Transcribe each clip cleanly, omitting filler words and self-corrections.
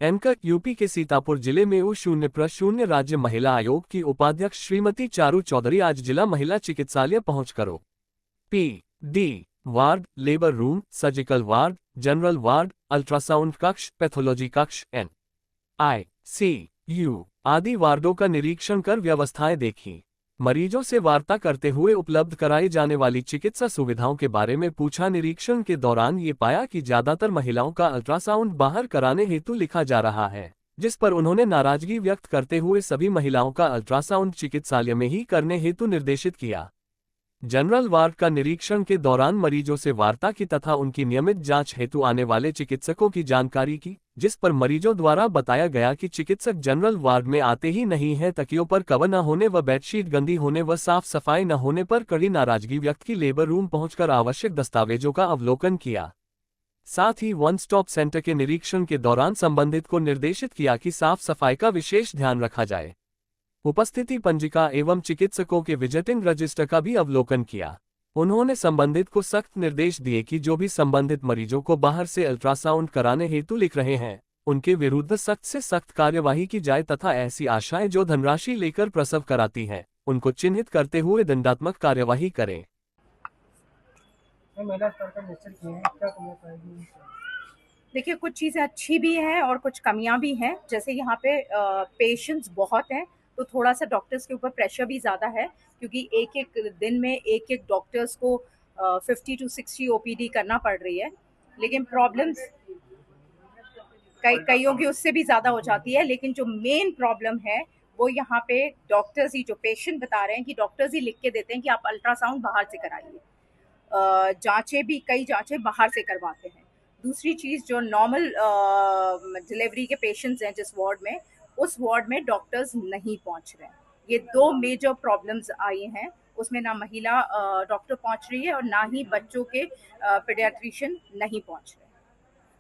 Anchor UP के सीतापुर जिले में U0 राज्य महिला आयोग की उपाध्यक्ष श्रीमती चारू चौधरी आज जिला महिला चिकित्सालय पहुंचकर P.D. Ward, labour room, surgical ward, general ward, ultrasound कक्ष, पैथोलॉजी कक्ष, NICU आदि वार्डों का निरीक्षण कर व्यवस्थाएं देखी। मरीजों से वार्ता करते हुए उपलब्ध कराई जाने वाली चिकित्सा सुविधाओं के बारे में पूछा। निरीक्षण के दौरान ये पाया कि ज्यादातर महिलाओं का अल्ट्रासाउंड बाहर कराने हेतु लिखा जा रहा है, जिस पर उन्होंने नाराजगी व्यक्त करते हुए सभी महिलाओं का अल्ट्रासाउंड चिकित्सालय में ही करने हेतु निर्देशित किया। जनरल वार्ड का निरीक्षण के दौरान मरीजों से वार्ता की तथा उनकी नियमित जांच हेतु आने वाले चिकित्सकों की जानकारी की, जिस पर मरीजों द्वारा बताया गया कि चिकित्सक जनरल वार्ड में आते ही नहीं है। तकियों पर कवर न होने व बेडशीट गंदी होने व साफ सफाई न होने पर कड़ी नाराजगी व्यक्त की। लेबर रूम पहुंचकर आवश्यक दस्तावेजों का अवलोकन किया। साथ ही वन स्टॉप सेंटर के निरीक्षण के दौरान संबंधित को निर्देशित किया कि साफ सफाई का विशेष ध्यान रखा जाए। उपस्थिति पंजिका एवं चिकित्सकों के विजिटिंग रजिस्टर का भी अवलोकन किया। उन्होंने संबंधित को सख्त निर्देश दिए कि जो भी संबंधित मरीजों को बाहर से अल्ट्रासाउंड कराने हेतु लिख रहे हैं, उनके विरुद्ध सख्त से सख्त कार्यवाही की जाए तथा ऐसी आशाएं जो धनराशि लेकर प्रसव कराती हैं, उनको चिन्हित करते हुए दंडात्मक कार्यवाही करें। देखिए, कुछ चीज़ें अच्छी भी हैं और कुछ कमियां भी हैं। जैसे यहाँ पे पेशेंट्स बहुत हैं, तो थोड़ा सा डॉक्टर्स के ऊपर प्रेशर भी ज़्यादा है, क्योंकि एक एक दिन में एक एक डॉक्टर्स को 50 to 60 OPD करना पड़ रही है। लेकिन प्रॉब्लम्स कईयों की उससे भी ज़्यादा हो जाती है। लेकिन जो मेन प्रॉब्लम है वो यहाँ पे डॉक्टर्स ही, जो पेशेंट बता रहे हैं कि डॉक्टर्स ही लिख के देते हैं कि आप अल्ट्रासाउंड बाहर से कराइए। जांचें भी, कई जांचें बाहर से करवाते हैं। दूसरी चीज़, जो नॉर्मल डिलीवरी के पेशेंट्स हैं जिस वार्ड में, उस वार्ड में डॉक्टर्स नहीं पहुंच रहे हैं। ये दो मेजर प्रॉब्लम्स आई हैं। उसमें ना महिला डॉक्टर पहुंच रही है और ना ही बच्चों के पीडियाट्रिशियन नहीं पहुंच रहे।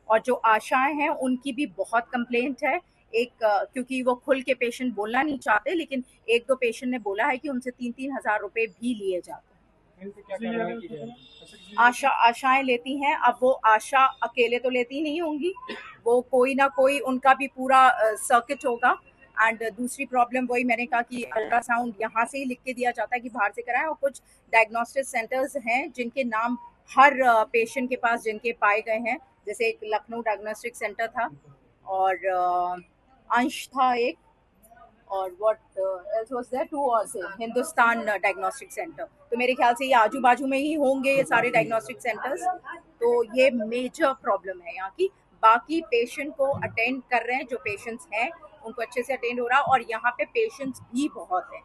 और जो आशाएं हैं उनकी भी बहुत कंप्लेंट है। क्योंकि वो खुल के पेशेंट बोलना नहीं चाहते, लेकिन एक दो पेशेंट ने बोला है कि उनसे 3-3 हज़ार रुपए भी लिए जाते हैं। आशाएं लेती हैं। अब वो आशा अकेले तो लेती नहीं होंगी, वो कोई ना कोई, उनका भी पूरा सर्किट होगा। एंड दूसरी प्रॉब्लम वही मैंने कहा कि अल्ट्रासाउंड यहाँ से ही लिख के दिया जाता है कि बाहर से कराएं। और कुछ डायग्नोस्टिक सेंटर्स हैं जिनके नाम हर पेशेंट के पास जिनके पाए गए हैं। जैसे एक लखनऊ डायग्नोस्टिक सेंटर था और अंश था एक, और व्हाट एल्स वाज देयर, 2 और से हिंदुस्तान डायग्नोस्टिक सेंटर। तो मेरे ख्याल से ये आजू बाजू में ही होंगे ये सारे डायग्नोस्टिक सेंटर्स। तो ये मेजर प्रॉब्लम है यहाँ की। बाकी पेशेंट को अटेंड कर रहे हैं, जो पेशेंट्स हैं उनको अच्छे से अटेंड हो रहा, और यहाँ पे पेशेंट्स भी बहुत हैं।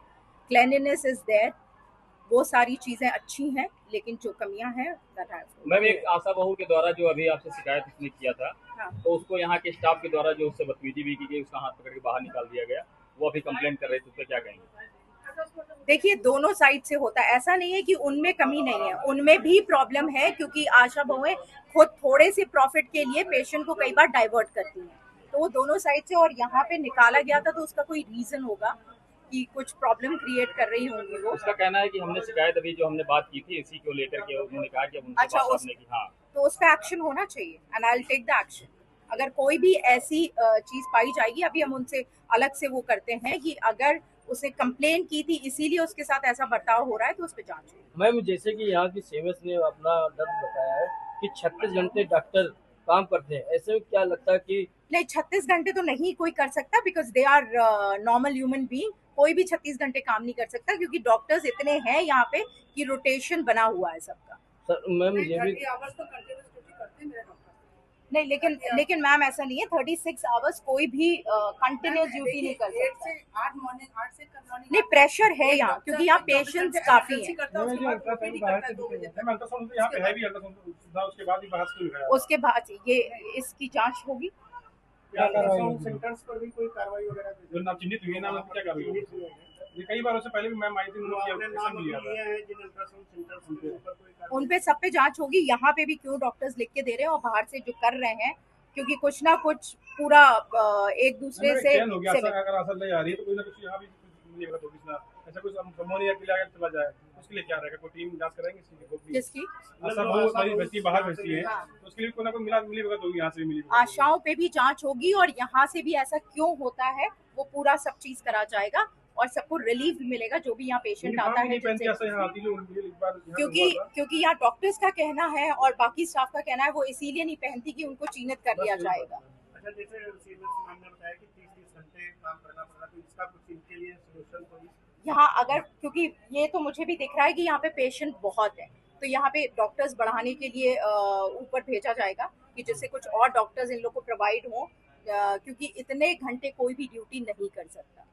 क्लेanलीनेस इज देयर, वो सारी चीज़ें अच्छी हैं, लेकिन जो कमियां हैं मैम, एक आशा बहू के द्वारा जो अभी आपसे शिकायत इसने किया था, हाँ। तो उसको यहाँ के स्टाफ के द्वारा जो उससे बदतमीजी भी की गई, उसका हाथ पकड़ के बाहर निकाल दिया गया, वो अभी कंप्लेंट कर रहे थे, उस पर क्या कहेंगे? देखिए, दोनों साइड से होता है। ऐसा नहीं है कि उनमें कमी नहीं है, उनमें भी प्रॉब्लम है, क्योंकि आशा बहुएं खुद थोड़े से प्रॉफिट के लिए पेशेंट को कई बार डाइवर्ट करती हैं। तो वो दोनों साइड से, और यहाँ पे निकाला गया था तो उसका कोई रीजन होगा कि कुछ प्रॉब्लम क्रिएट कर रही होंगी वो। उसका कहना है कि हमने शिकायत अभी जो हमने बात की थी इसी को लेकर के, उन्होंने कहा कि अब उनके अच्छा, पास आपने की, हाँ, तो उस पर एक्शन होना चाहिए and I will take the action. अगर कोई भी ऐसी चीज पाई जाएगी, अभी हम उनसे अलग से वो करते हैं कि अगर उसने कंप्लेन की थी इसीलिए उसके साथ ऐसा बर्ताव हो रहा है तो उस पर जांच होगी। मैम, जैसे कि यहाँ की सीएमएस ने अपना दर्द बताया है कि 36 घंटे डॉक्टर काम करते हैं, ऐसे में क्या लगता है कि नहीं, 36 घंटे तो नहीं कोई कर सकता, because they are normal human being. कोई भी 36 घंटे काम नहीं कर सकता, क्योंकि डॉक्टर्स इतने हैं यहाँ पे कि रोटेशन बना हुआ है सबका। सर मैम ये भी नहीं, लेकिन मैम ऐसा नहीं है, 36 आवर्स कोई भी कंटिन्यूस ड्यूटी नहीं कर सकता। 8 से नहीं, प्रेशर है यहाँ, क्योंकि यहाँ पेशेंट्स काफी हैं। उसके बाद ये इसकी जांच होगी। सेंटर्स पर भी कोई कार्रवाई वगैरह जो नाम चिन्हित हुई है ना, क्या कार्रवाई होगी? ये कई बार उससे पहले भी मैम आई थी, उन पे सब पे जांच होगी। यहाँ पे भी क्यों डॉक्टर्स लिख के दे रहे हैं और बाहर से जो कर रहे हैं, क्योंकि कुछ ना कुछ पूरा एक दूसरे से अगर असर नहीं आ रही है तो कोई ना कुछ यहाँ भी ऐसा कुछ अमोनिया चला जाए। उसके लिए क्या रहेगा, कोई टीम जांच कराएंगे इसकी रिपोर्ट भी? जिसकी सब वो मरीज भेजती है, बाहर भेजती है, हाँ। तो उसके लिए कोई ना कोई मिली भगत होगी, यहाँ से भी मिली आशाओं पे भी जांच होगी और यहाँ से भी ऐसा क्यों होता है वो पूरा सब चीज करा जाएगा और सबको रिलीफ मिलेगा जो भी यहाँ पेशेंट आता है पहनती जिनसे। ऐसा यहाँ आती जो एक बार यहाँ क्योंकि हुआ था। क्योंकि यहाँ डॉक्टर्स का कहना है और बाकी स्टाफ का कहना है वो इसीलिए नहीं पहनती कि उनको चिन्हित कर दिया जाएगा। अच्छा, जैसे सीएमएस मैम ने बताया कि 30-30 घंटे काम करना पड़ रहा, तो इसका कुछ इनके लिए सॉल्यूशन कोई? यहाँ अगर क्योंकि ये तो मुझे भी दिख रहा है कि यहाँ पे पेशेंट बहुत है तो यहाँ पे डॉक्टर्स बढ़ाने के लिए ऊपर भेजा जाएगा कि जिससे कुछ और डॉक्टर्स इन लोग को प्रोवाइड हों क्योंकि इतने घंटे कोई भी ड्यूटी नहीं कर सकता।